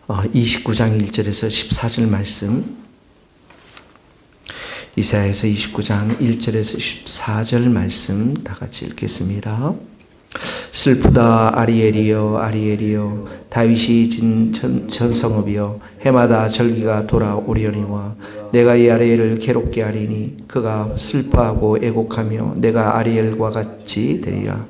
29장 1절에서 14절 말씀, 이사야에서 29장 1절에서 14절 말씀 다 같이 읽겠습니다. 슬프다 아리엘이여 아리엘이여, 다윗이 진 전성읍이여, 해마다 절기가 돌아오려니와 내가 이 아리엘을 괴롭게 하리니 그가 슬퍼하고 애곡하며 내가 아리엘과 같이 되리라.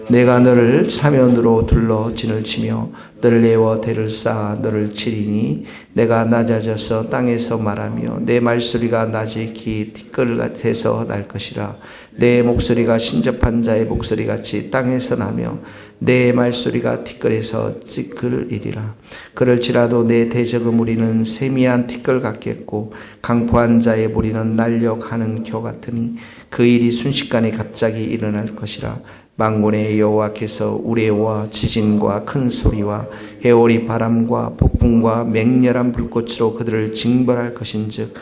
내가 너를 사면으로 둘러 진을 치며 너를 내어 대를 쌓아 너를 치리니 내가 낮아져서 땅에서 말하며 내 말소리가 나직히 티끌 같아서 날 것이라. 내 목소리가 신접한 자의 목소리같이 땅에서 나며 내 말소리가 티끌에서 찌끌이리라. 그럴지라도 내 대적의 무리는 세미한 티끌 같겠고 강포한 자의 무리는 날려가는 겨 같으니 그 일이 순식간에 갑자기 일어날 것이라. 만군의 여호와께서 우레와 지진과 큰 소리와 해오리 바람과 폭풍과 맹렬한 불꽃으로 그들을 징벌할 것인즉,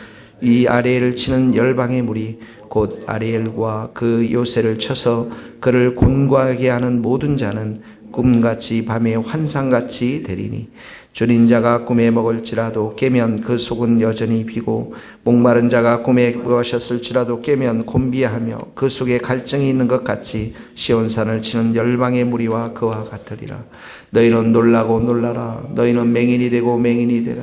이 아리엘을 치는 열방의 무리 곧 아리엘과 그 요새를 쳐서 그를 곤고하게 하는 모든 자는 꿈같이 밤에 환상같이 되리니, 줄인 자가 꿈에 먹을지라도 깨면 그 속은 여전히 비고 목마른 자가 꿈에 마셨을지라도 깨면 곤비하며 그 속에 갈증이 있는 것 같이 시온산을 치는 열방의 무리와 그와 같으리라. 너희는 놀라고 놀라라. 너희는 맹인이 되고 맹인이 되라.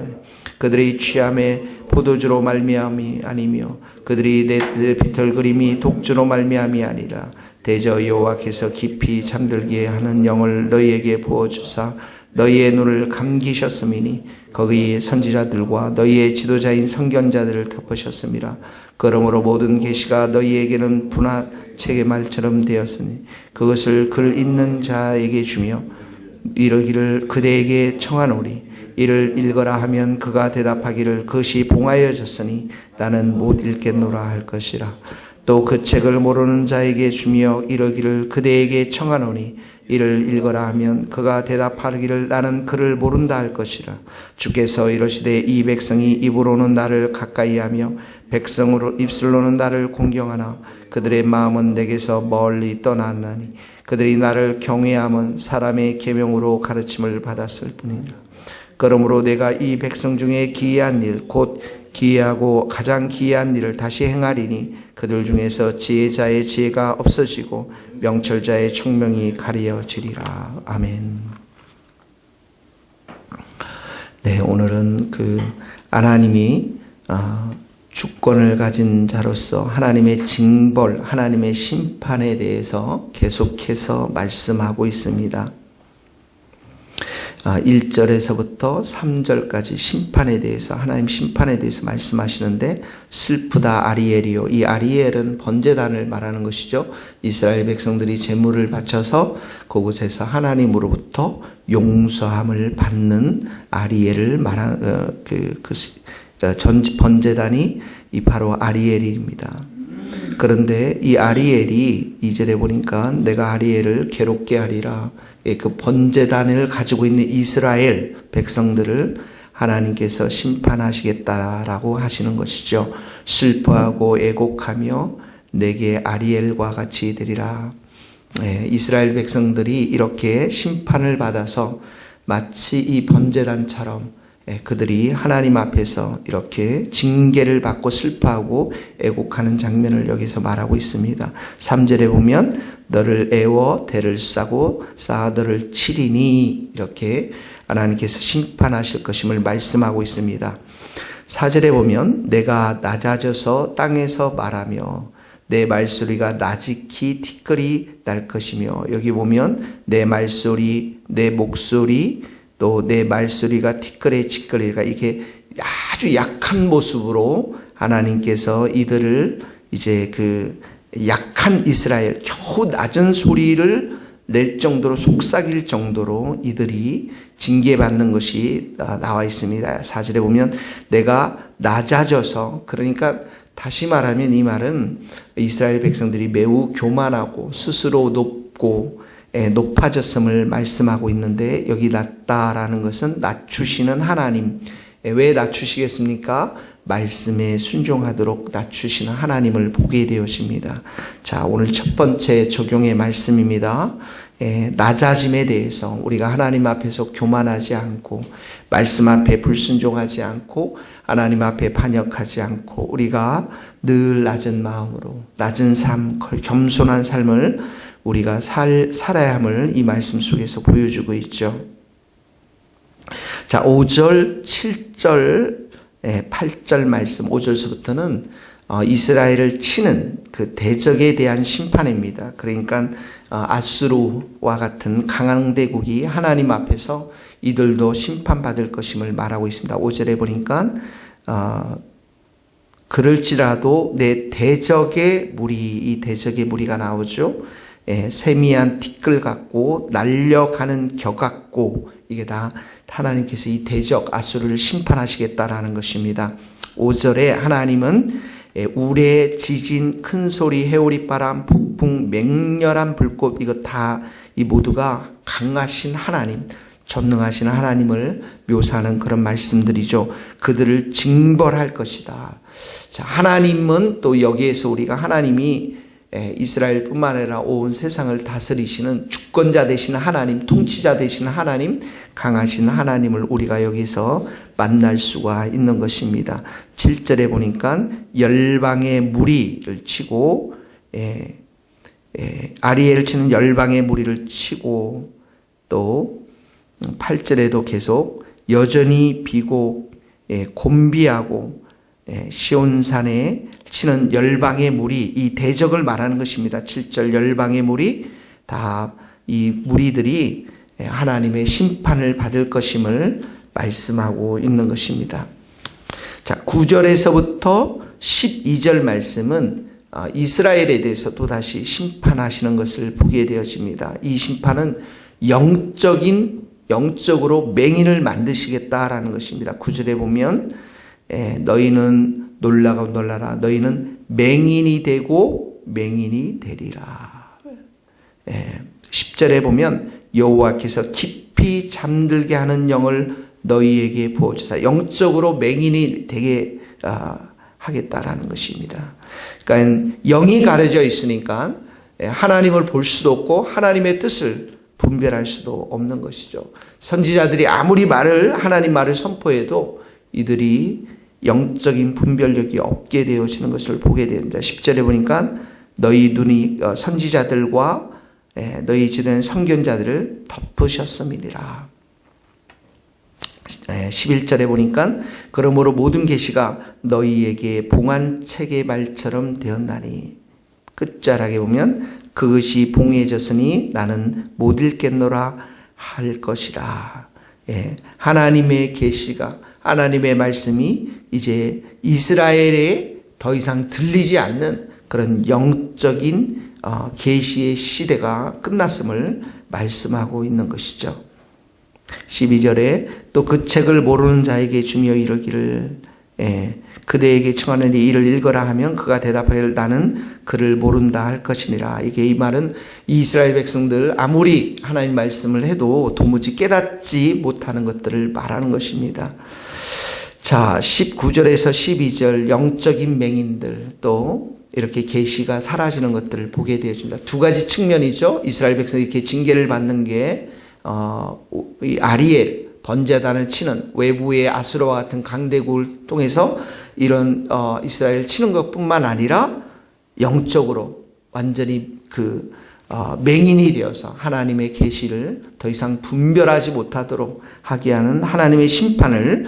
그들의 취함에 포도주로 말미암이 아니며 그들이 내 비틀거림이 독주로 말미암이 아니라. 대저 여호와께서 깊이 잠들게 하는 영을 너희에게 부어주사 너희의 눈을 감기셨음이니 거기 선지자들과 너희의 지도자인 선견자들을 덮으셨음이라. 그러므로 모든 계시가 너희에게는 분화 책의 말처럼 되었으니 그것을 글 읽는 자에게 주며 이르기를 그대에게 청하노니, 이를 읽어라 하면 그가 대답하기를 그것이 봉하여졌으니 나는 못 읽겠노라 할 것이라. 또 그 책을 모르는 자에게 주며 이르기를 그대에게 청하노니 이를 읽어라 하면 그가 대답하기를 나는 그를 모른다 할 것이라. 주께서 이르시되 이 백성이 입으로는 나를 가까이하며 백성으로 입술로는 나를 공경하나 그들의 마음은 내게서 멀리 떠났나니 그들이 나를 경외함은 사람의 계명으로 가르침을 받았을 뿐이라. 그러므로 내가 이 백성 중에 기이한 일 곧 기이하고 가장 기이한 일을 다시 행하리니 그들 중에서 지혜자의 지혜가 없어지고 명철자의 총명이 가려지리라. 아멘. 네, 오늘은 하나님이 주권을 가진 자로서 하나님의 징벌, 하나님의 심판에 대해서 계속해서 말씀하고 있습니다. 1절에서부터 3절까지 심판에 대해서, 하나님 심판에 대해서 말씀하시는데, 슬프다 아리엘이요. 이 아리엘은 번제단을 말하는 것이죠. 이스라엘 백성들이 제물을 바쳐서 그곳에서 하나님으로부터 용서함을 받는 아리엘을 말한 번제단이 바로 아리엘입니다. 그런데 이 아리엘이 2절에 보니까 내가 아리엘을 괴롭게 하리라. 그 번제단을 가지고 있는 이스라엘 백성들을 하나님께서 심판하시겠다라고 하시는 것이죠. 슬퍼하고 애곡하며 내게 아리엘과 같이 되리라. 이스라엘 백성들이 이렇게 심판을 받아서 마치 이 번제단처럼 그들이 하나님 앞에서 이렇게 징계를 받고 슬퍼하고 애곡하는 장면을 여기서 말하고 있습니다. 3절에 보면 너를 애워 대를 싸고 쌓아 너를 치리니 이렇게 하나님께서 심판하실 것임을 말씀하고 있습니다. 4절에 보면 내가 낮아져서 땅에서 말하며 내 말소리가 나직히 티끌이 날 것이며, 여기 보면 내 말소리, 내 목소리, 또 내 말소리가 티끌에 찌끌이가 이게 아주 약한 모습으로 하나님께서 이들을 이제 약한 이스라엘, 겨우 낮은 소리를 낼 정도로 속삭일 정도로 이들이 징계받는 것이 나와 있습니다. 4절에 보면 내가 낮아져서, 그러니까 다시 말하면 이 말은 이스라엘 백성들이 매우 교만하고 스스로 높아졌음을 말씀하고 있는데, 여기 낮다라는 것은 낮추시는 하나님. 왜 낮추시겠습니까? 말씀에 순종하도록 낮추시는 하나님을 보게 되어집니다. 자, 오늘 첫 번째 적용의 말씀입니다. 낮아짐에 대해서 우리가 하나님 앞에서 교만하지 않고 말씀 앞에 불순종하지 않고 하나님 앞에 반역하지 않고 우리가 늘 낮은 마음으로 낮은 삶, 겸손한 삶을 우리가 살아야 함을 이 말씀 속에서 보여주고 있죠. 자, 5절, 7절, 8절 말씀 5절서부터는 이스라엘을 치는 그 대적에 대한 심판입니다. 그러니까 아수르와 같은 강한 대국이 하나님 앞에서 이들도 심판받을 것임을 말하고 있습니다. 5절에 보니까 그럴지라도 내 대적의 무리, 이 대적의 무리가 나오죠. 세미한 티끌 같고 날려가는 겨 같고 이게 다 하나님께서 이 대적 아수르를 심판하시겠다라는 것입니다. 5절에 하나님은 우레, 지진, 큰 소리, 해오리바람, 폭풍, 맹렬한 불꽃 이것 다 이 모두가 강하신 하나님, 전능하신 하나님을 묘사하는 그런 말씀들이죠. 그들을 징벌할 것이다. 자, 하나님은 또 여기에서 우리가 하나님이 이스라엘뿐만 아니라 온 세상을 다스리시는 주권자 되신 하나님, 통치자 되신 하나님, 강하신 하나님을 우리가 여기서 만날 수가 있는 것입니다. 7절에 보니까 열방의 무리를 치고 아리엘 치는 열방의 무리를 치고 또 8절에도 계속 여전히 비고 곤비하고 시온산에 치는 열방의 무리, 이 대적을 말하는 것입니다. 7절 열방의 무리, 다 이 무리들이 하나님의 심판을 받을 것임을 말씀하고 있는 것입니다. 자, 9절에서부터 12절 말씀은 이스라엘에 대해서 또다시 심판하시는 것을 보게 되어집니다. 이 심판은 영적으로 맹인을 만드시겠다라는 것입니다. 9절에 보면 너희는 놀라고 놀라라. 너희는 맹인이 되고 맹인이 되리라. 10절에 보면 여호와께서 깊이 잠들게 하는 영을 너희에게 부어주사. 영적으로 맹인이 되게 하겠다라는 것입니다. 그러니까 영이 가려져 있으니까 하나님을 볼 수도 없고 하나님의 뜻을 분별할 수도 없는 것이죠. 선지자들이 아무리 하나님 말을 선포해도 이들이 영적인 분별력이 없게 되어지는 것을 보게 됩니다. 10절에 보니까 너희 눈이 선지자들과 너희 주된 선견자들을 덮으셨음이니라. 11절에 보니까 그러므로 모든 계시가 너희에게 봉안책의 말처럼 되었나니. 끝자락에 보면 그것이 봉해졌으니 나는 못 읽겠노라 할 것이라. 하나님의 계시가 하나님의 말씀이 이제 이스라엘에 더 이상 들리지 않는 그런 영적인 계시의 시대가 끝났음을 말씀하고 있는 것이죠. 12절에 또 그 책을 모르는 자에게 주며 이르기를 그대에게 청하느니 이를 읽어라 하면 그가 대답하기를 나는 그를 모른다 할 것이니라. 이 말은 이스라엘 백성들 아무리 하나님 말씀을 해도 도무지 깨닫지 못하는 것들을 말하는 것입니다. 자, 19절에서 12절 영적인 맹인들 또 이렇게 계시가 사라지는 것들을 보게 되어집니다. 두 가지 측면이죠. 이스라엘 백성이 이렇게 징계를 받는 게 이 아리엘 번제단을 치는 외부의 아수르와 같은 강대국을 통해서 이런 이스라엘 치는 것뿐만 아니라 영적으로 완전히 맹인이 되어서 하나님의 계시를 더 이상 분별하지 못하도록 하게 하는 하나님의 심판을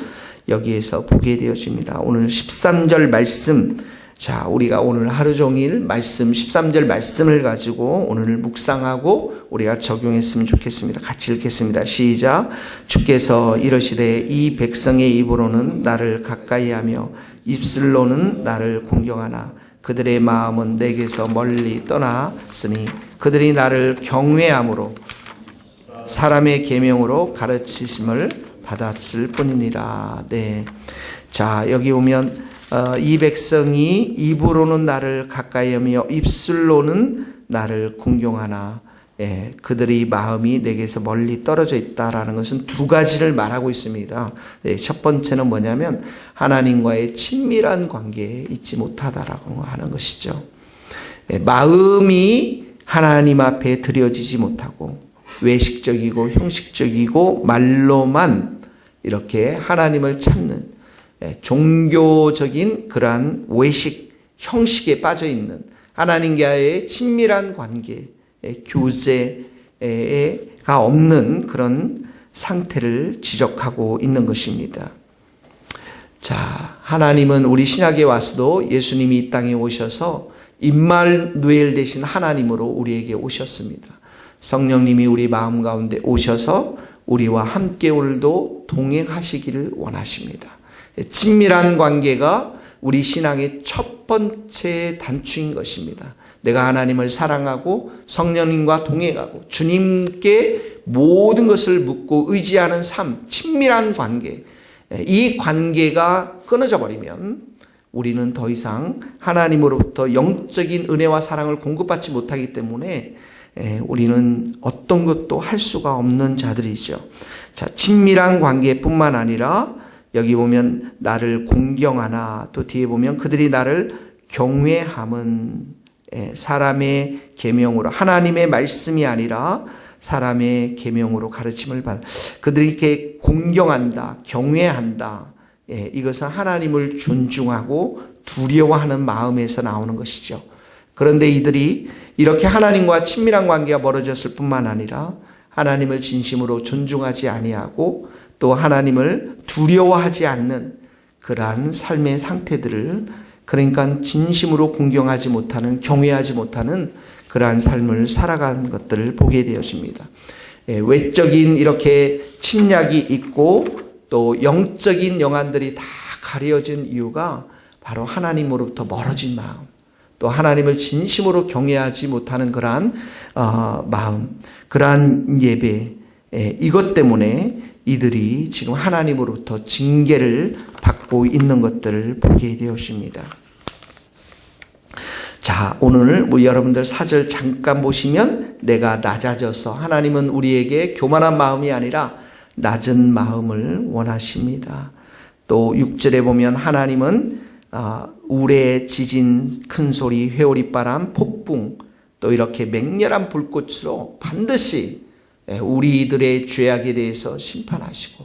여기에서 보게 되어집니다. 오늘 13절 말씀, 자, 우리가 오늘 하루 종일 말씀, 13절 말씀을 가지고 오늘 묵상하고 우리가 적용했으면 좋겠습니다. 같이 읽겠습니다. 시작. 주께서 이러시되 이 백성의 입으로는 나를 가까이하며 입술로는 나를 공경하나 그들의 마음은 내게서 멀리 떠났으니 그들이 나를 경외함으로 사람의 계명으로 가르치심을 받았을 뿐이니라. 네. 자, 여기 보면 이 백성이 입으로는 나를 가까이하며 입술로는 나를 공경하나 그들의 마음이 내게서 멀리 떨어져 있다라는 것은 두 가지를 말하고 있습니다. 첫 번째는 뭐냐면 하나님과의 친밀한 관계에 있지 못하다라고 하는 것이죠. 마음이 하나님 앞에 드려지지 못하고 외식적이고 형식적이고 말로만 이렇게 하나님을 찾는 종교적인 그러한 외식 형식에 빠져 있는 하나님과의 친밀한 관계, 교제가 없는 그런 상태를 지적하고 있는 것입니다. 자, 하나님은 우리 신약에 와서도 예수님이 이 땅에 오셔서 임마누엘 되신 하나님으로 우리에게 오셨습니다. 성령님이 우리 마음 가운데 오셔서 우리와 함께 오늘도 동행하시기를 원하십니다. 친밀한 관계가 우리 신앙의 첫 번째 단추인 것입니다. 내가 하나님을 사랑하고 성령님과 동행하고 주님께 모든 것을 묻고 의지하는 삶, 친밀한 관계, 이 관계가 끊어져 버리면 우리는 더 이상 하나님으로부터 영적인 은혜와 사랑을 공급받지 못하기 때문에 우리는 어떤 것도 할 수가 없는 자들이죠. 자, 친밀한 관계뿐만 아니라 여기 보면 나를 공경하나, 또 뒤에 보면 그들이 나를 경외함은 사람의 계명으로, 하나님의 말씀이 아니라 사람의 계명으로 가르침을 받아. 그들이 이렇게 공경한다, 경외한다. 이것은 하나님을 존중하고 두려워하는 마음에서 나오는 것이죠. 그런데 이들이 이렇게 하나님과 친밀한 관계가 멀어졌을 뿐만 아니라 하나님을 진심으로 존중하지 아니하고 또 하나님을 두려워하지 않는 그러한 삶의 상태들을, 그러니까 진심으로 공경하지 못하는, 경외하지 못하는 그러한 삶을 살아가는 것들을 보게 되어집니다. 외적인 이렇게 침략이 있고 또 영적인 영안들이 다 가려진 이유가 바로 하나님으로부터 멀어진 마음, 또 하나님을 진심으로 경외하지 못하는 그러한 마음, 그러한 예배, 이것 때문에 이들이 지금 하나님으로부터 징계를 받고 있는 것들을 보게 되었습니다. 자, 오늘 여러분들 4절 잠깐 보시면 내가 낮아져서, 하나님은 우리에게 교만한 마음이 아니라 낮은 마음을 원하십니다. 또 6절에 보면 하나님은 우레, 지진, 큰소리, 회오리바람, 폭풍, 또 이렇게 맹렬한 불꽃으로 반드시 우리들의 죄악에 대해서 심판하시고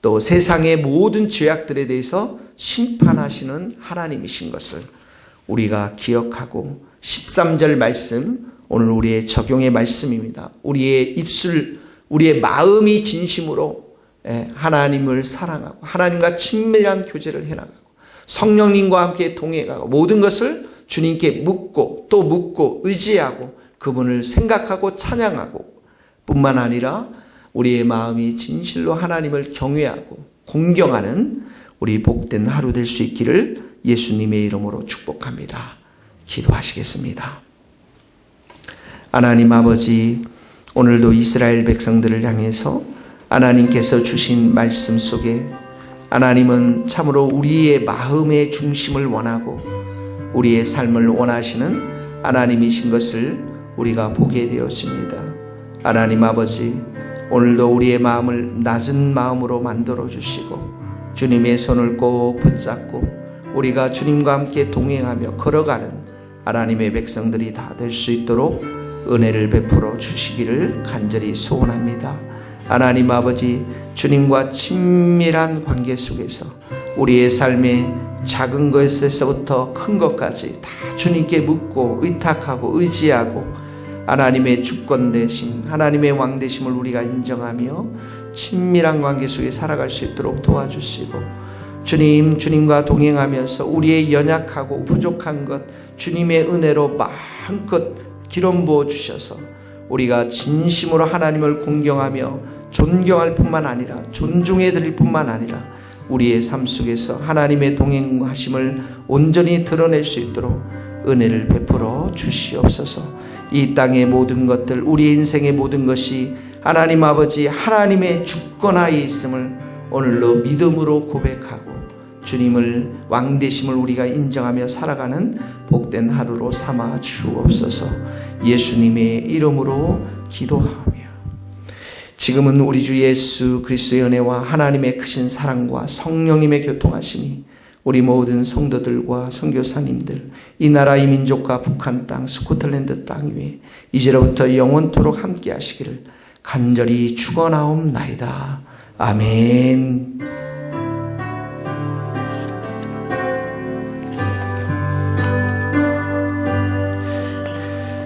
또 세상의 모든 죄악들에 대해서 심판하시는 하나님이신 것을 우리가 기억하고, 13절 말씀 오늘 우리의 적용의 말씀입니다. 우리의 입술, 우리의 마음이 진심으로 하나님을 사랑하고 하나님과 친밀한 교제를 해나가고 성령님과 함께 동행하고 모든 것을 주님께 묻고 또 묻고 의지하고 그분을 생각하고 찬양하고 뿐만 아니라 우리의 마음이 진실로 하나님을 경외하고 공경하는 우리 복된 하루 될 수 있기를 예수님의 이름으로 축복합니다. 기도하시겠습니다. 하나님 아버지, 오늘도 이스라엘 백성들을 향해서 하나님께서 주신 말씀 속에 하나님은 참으로 우리의 마음의 중심을 원하고 우리의 삶을 원하시는 하나님이신 것을 우리가 보게 되었습니다. 하나님 아버지, 오늘도 우리의 마음을 낮은 마음으로 만들어 주시고 주님의 손을 꼭 붙잡고 우리가 주님과 함께 동행하며 걸어가는 하나님의 백성들이 다 될 수 있도록 은혜를 베풀어 주시기를 간절히 소원합니다. 하나님 아버지, 주님과 친밀한 관계 속에서 우리의 삶의 작은 것에서부터 큰 것까지 다 주님께 묻고 의탁하고 의지하고 하나님의 주권 되심, 하나님의 왕 되심을 우리가 인정하며 친밀한 관계 속에 살아갈 수 있도록 도와주시고 주님과 동행하면서 우리의 연약하고 부족한 것 주님의 은혜로 마음껏 기름 부어 주셔서 우리가 진심으로 하나님을 공경하며 존경할 뿐만 아니라 존중해 드릴 뿐만 아니라 우리의 삶 속에서 하나님의 동행하심을 온전히 드러낼 수 있도록 은혜를 베풀어 주시옵소서. 이 땅의 모든 것들, 우리 인생의 모든 것이 하나님 아버지 하나님의 주권하에 있음을 오늘로 믿음으로 고백하고 주님을 왕 되심을 우리가 인정하며 살아가는 복된 하루로 삼아 주옵소서. 예수님의 이름으로 기도하며 지금은 우리 주 예수 그리스도의 은혜와 하나님의 크신 사랑과 성령님의 교통하심이 우리 모든 성도들과 선교사님들, 이 나라 이 민족과 북한 땅, 스코틀랜드 땅 위에 이제로부터 영원토록 함께 하시기를 간절히 축원하옵나이다. 아멘.